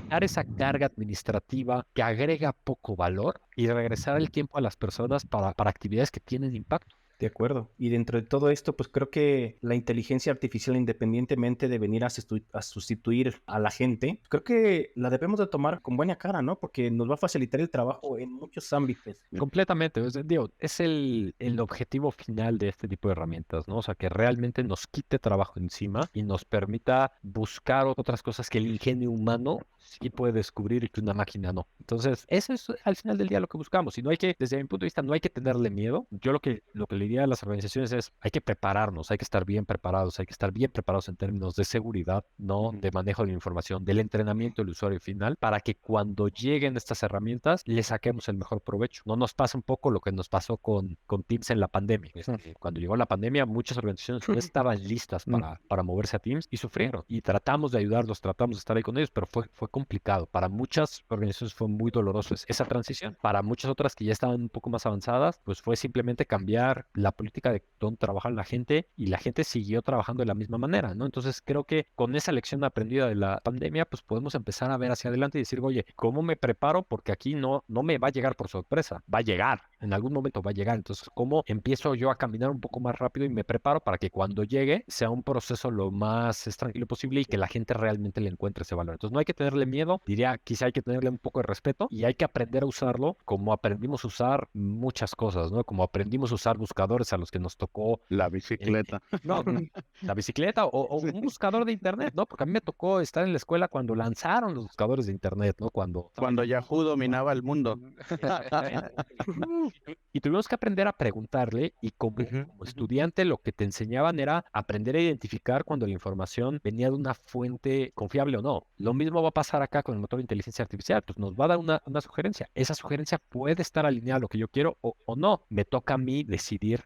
dar esa carga administrativa que agrega poco valor y regresar el tiempo a las personas para actividades que tienen impacto. De acuerdo. Y dentro de todo esto, pues creo que la inteligencia artificial, independientemente de venir a sustituir a la gente, creo que la debemos de tomar con buena cara, ¿no? Porque nos va a facilitar el trabajo en muchos ámbitos. Completamente, digo, es el objetivo final de este tipo de herramientas, ¿no? O sea, que realmente nos quite trabajo encima y nos permita buscar otras cosas que el ingenio humano sí puede descubrir y que una máquina no. Entonces, eso es al final del día lo que buscamos. Y no hay que, desde mi punto de vista, no hay que tenerle miedo. Yo lo que le diría a las organizaciones es, hay que prepararnos, hay que estar bien preparados, hay que estar bien preparados en términos de seguridad, ¿no? De manejo de la información, del entrenamiento del usuario final, para que cuando lleguen estas herramientas, le saquemos el mejor provecho. No nos pasa un poco lo que nos pasó con Teams en la pandemia. Cuando llegó la pandemia, muchas organizaciones no estaban listas para moverse a Teams y sufrieron. Y tratamos de ayudarlos, tratamos de estar ahí con ellos, pero fue complicado. Para muchas organizaciones fue muy doloroso esa transición. Para muchas otras que ya estaban un poco más avanzadas, pues fue simplemente cambiar la política de dónde trabaja la gente y la gente siguió trabajando de la misma manera, ¿no? Entonces creo que con esa lección aprendida de la pandemia, pues podemos empezar a ver hacia adelante y decir, oye, ¿cómo me preparo? Porque aquí no me va a llegar por sorpresa, va a llegar, en algún momento va a llegar. Entonces, ¿cómo empiezo yo a caminar un poco más rápido y me preparo para que cuando llegue sea un proceso lo más tranquilo posible y que la gente realmente le encuentre ese valor? Entonces no hay que tenerle miedo, diría, quizá hay que tenerle un poco de respeto y hay que aprender a usarlo como aprendimos a usar muchas cosas, ¿no? Como aprendimos a usar buscadores a los que nos tocó La bicicleta. no, la bicicleta o un buscador de internet, ¿no? Porque a mí me tocó estar en la escuela cuando lanzaron los buscadores de internet, ¿no? Cuando Yahoo dominaba el mundo. Y tuvimos que aprender a preguntarle y como estudiante lo que te enseñaban era aprender a identificar cuando la información venía de una fuente confiable o no. Lo mismo va a pasar acá con el motor de inteligencia artificial, pues nos va a dar una sugerencia. Esa sugerencia puede estar alineada a lo que yo quiero o no. Me toca a mí decidir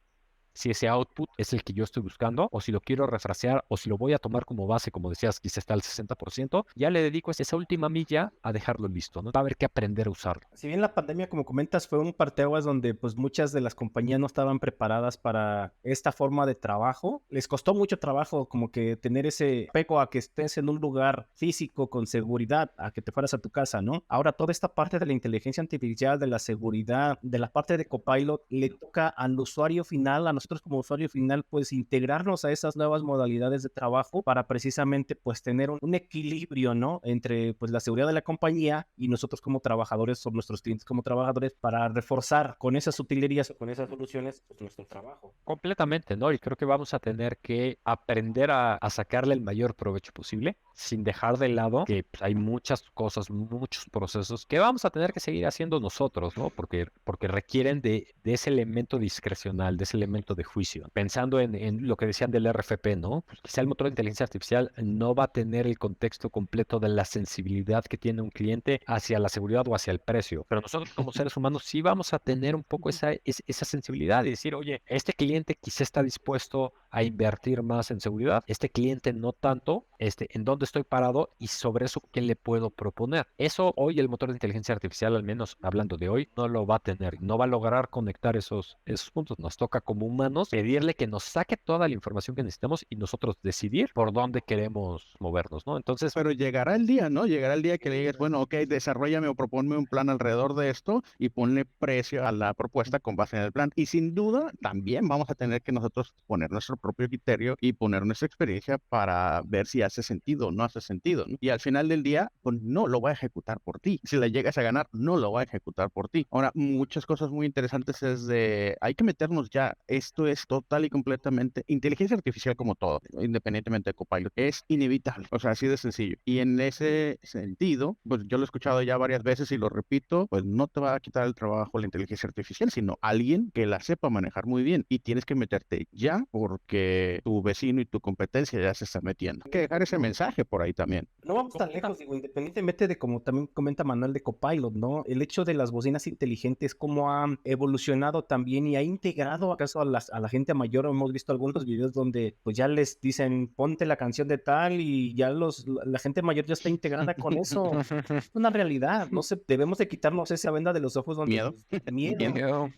si ese output es el que yo estoy buscando, o si lo quiero refrasear, o si lo voy a tomar como base, como decías, quizá está al 60%, ya le dedico esa última milla a dejarlo listo, ¿no? Va a haber que aprender a usarlo. Si bien la pandemia, como comentas, fue un parteaguas donde pues muchas de las compañías no estaban preparadas para esta forma de trabajo, les costó mucho trabajo como que tener ese apego a que estés en un lugar físico con seguridad, a que te fueras a tu casa, ¿no? Ahora toda esta parte de la inteligencia artificial, de la seguridad, de la parte de Copilot, le toca al usuario final, a nosotros como usuario final, pues integrarnos a esas nuevas modalidades de trabajo para precisamente pues tener un equilibrio, ¿no? Entre pues la seguridad de la compañía y nosotros como trabajadores o nuestros clientes como trabajadores para reforzar con esas utilerías o con esas soluciones pues nuestro trabajo. Completamente, ¿no? Y creo que vamos a tener que aprender a sacarle el mayor provecho posible, sin dejar de lado que pues, hay muchas cosas, muchos procesos que vamos a tener que seguir haciendo nosotros, ¿no? Porque requieren de ese elemento discrecional, de ese elemento de juicio. Pensando en lo que decían del RFP, ¿no? Pues quizá el motor de inteligencia artificial no va a tener el contexto completo de la sensibilidad que tiene un cliente hacia la seguridad o hacia el precio, pero nosotros como seres humanos sí vamos a tener un poco esa sensibilidad y decir, oye, este cliente quizá está dispuesto a invertir más en seguridad, este cliente no tanto, en dónde estoy parado y sobre eso qué le puedo proponer. Eso hoy el motor de inteligencia artificial, al menos hablando de hoy, no lo va a tener, no va a lograr conectar esos puntos. Nos toca como humanos pedirle que nos saque toda la información que necesitamos y nosotros decidir por dónde queremos movernos, ¿no? Entonces, pero llegará el día, ¿no? Llegará el día que le digas, bueno, ok, desarrollame o proponme un plan alrededor de esto y ponle precio a la propuesta con base en el plan. Y sin duda, también vamos a tener que nosotros poner nuestro propio criterio y poner nuestra experiencia para ver si hace sentido o no hace sentido, ¿no? Y al final del día, pues no lo voy a ejecutar por ti. Si la llegas a ganar, no lo voy a ejecutar por ti. Ahora, muchas cosas muy interesantes es de, hay que meternos ya, esto es total y completamente, inteligencia artificial como todo, independientemente de Copilot, es inevitable, o sea, así de sencillo. Y en ese sentido, pues yo lo he escuchado ya varias veces y lo repito, pues no te va a quitar el trabajo la inteligencia artificial, sino alguien que la sepa manejar muy bien y tienes que meterte ya porque tu vecino y tu competencia ya se está metiendo. Hay que dejar ese mensaje por ahí también. No vamos tan lejos, digo, independientemente de como también comenta Manuel de Copilot, ¿no? El hecho de las bocinas inteligentes, cómo ha evolucionado también y ha integrado acaso a la gente mayor. Hemos visto algunos videos donde pues ya les dicen, ponte la canción de tal y ya la gente mayor ya está integrada con eso. Es una realidad, no sé, debemos de quitarnos esa venda de los ojos donde Miedo. miedo. Miedo.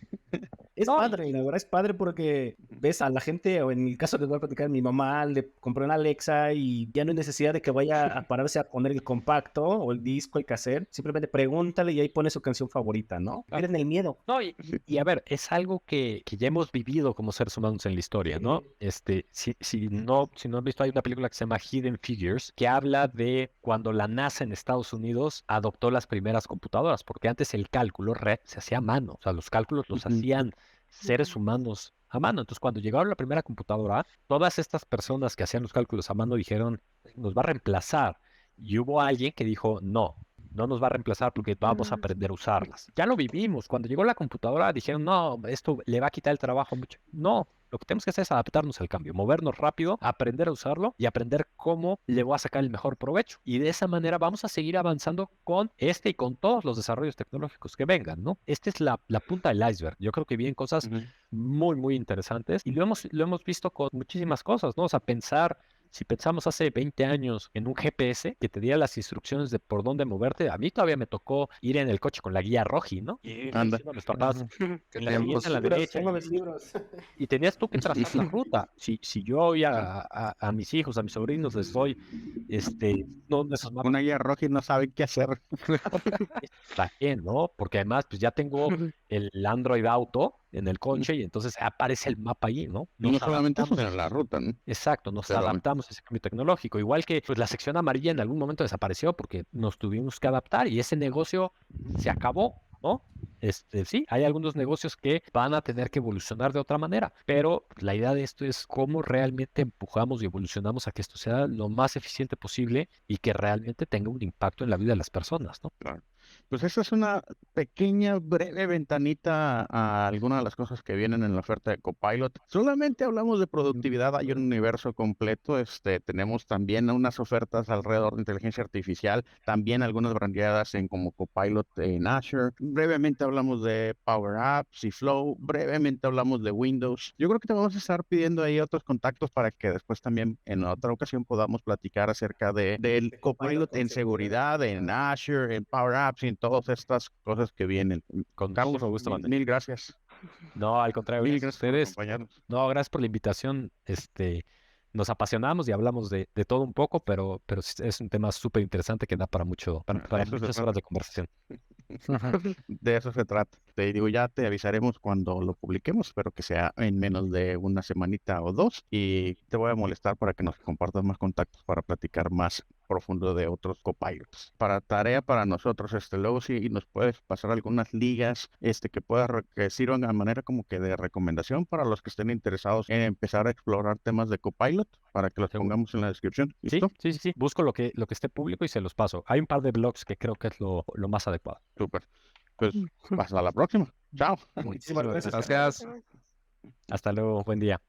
Es No, padre, la verdad es padre porque ves a la gente, o en mi caso les voy a platicar, mi mamá le compró una Alexa y ya no hay necesidad de que vaya a pararse a poner el compacto o el disco, el cassette, simplemente pregúntale y ahí pone su canción favorita, ¿no? Claro. Pierden el miedo. No, y a ver, es algo que ya hemos vivido como seres humanos en la historia, ¿no? Si no han visto, hay una película que se llama Hidden Figures, que habla de cuando la NASA en Estados Unidos adoptó las primeras computadoras, porque antes el cálculo se hacía a mano, o sea, los cálculos los hacían seres humanos a mano. Entonces, cuando llegaron la primera computadora, todas estas personas que hacían los cálculos a mano dijeron, nos va a reemplazar. Y hubo alguien que dijo, no nos va a reemplazar porque vamos a aprender a usarlas. Ya lo vivimos. Cuando llegó la computadora dijeron, no, esto le va a quitar el trabajo mucho. No, lo que tenemos que hacer es adaptarnos al cambio, movernos rápido, aprender a usarlo y aprender cómo le voy a sacar el mejor provecho. Y de esa manera vamos a seguir avanzando con y con todos los desarrollos tecnológicos que vengan, ¿no? Esta es la punta del iceberg. Yo creo que vienen cosas muy, muy interesantes y lo hemos visto con muchísimas cosas, ¿no? O sea, si pensamos hace 20 años en un GPS que te diera las instrucciones de por dónde moverte, a mí todavía me tocó ir en el coche con la guía roji, ¿no? Y Anda. diciendo a mis papás, Qué en la tiempos. siguiente a la Libros, derecha. tengo mis libros. Y tenías tú que trazar la ruta. Si yo hoy a mis hijos, a mis sobrinos les doy no esos mapas, Una guía roja y no saben qué hacer. está bien, ¿no? Porque además, pues ya tengo el Android Auto en el coche y entonces aparece el mapa ahí, ¿no? No Nos solamente eso, adaptamos. sino la ruta, ¿no? Exacto, nos Pero- adaptamos a ese cambio tecnológico. Igual que pues, la sección amarilla en algún momento desapareció porque nos tuvimos que adaptar y ese negocio se acabó, ¿no? Sí, hay algunos negocios que van a tener que evolucionar de otra manera, pero la idea de esto es cómo realmente empujamos y evolucionamos a que esto sea lo más eficiente posible y que realmente tenga un impacto en la vida de las personas, ¿no? Claro. Pues esa es una pequeña, breve ventanita a algunas de las cosas que vienen en la oferta de Copilot. Solamente hablamos de productividad, hay un universo completo. Tenemos también unas ofertas alrededor de inteligencia artificial, también algunas brandeadas en como Copilot en Azure. Brevemente hablamos de Power Apps y Flow, brevemente hablamos de Windows. Yo creo que te vamos a estar pidiendo ahí otros contactos para que después también en otra ocasión podamos platicar acerca del Copilot en seguridad, en Azure, en Power Apps y en todas estas cosas que vienen. Con Carlos, muchísimo gusto, Manuel. mil gracias. No, al contrario, Mil gracias a gracias por ustedes. acompañarnos. No, gracias por la invitación. Nos apasionamos y hablamos de todo un poco, pero es un tema súper interesante que da para para Eso se muchas trata. horas de conversación. De eso se trata. Te digo, ya te avisaremos cuando lo publiquemos. Espero que sea en menos de una semanita o dos. Y te voy a molestar para que nos compartas más contactos para platicar más profundo de otros copilots. Para tarea para nosotros, luego si nos puedes pasar algunas ligas, que sirvan a manera como que de recomendación para los que estén interesados en empezar a explorar temas de copilot, para que los Seguro. pongamos en la descripción. Sí, ¿Listo? sí. Busco lo que esté público y se los paso. Hay un par de blogs que creo que es lo más adecuado. Súper. Pues hasta la próxima. Chao. Muchísimas gracias. Gracias. Hasta luego, buen día.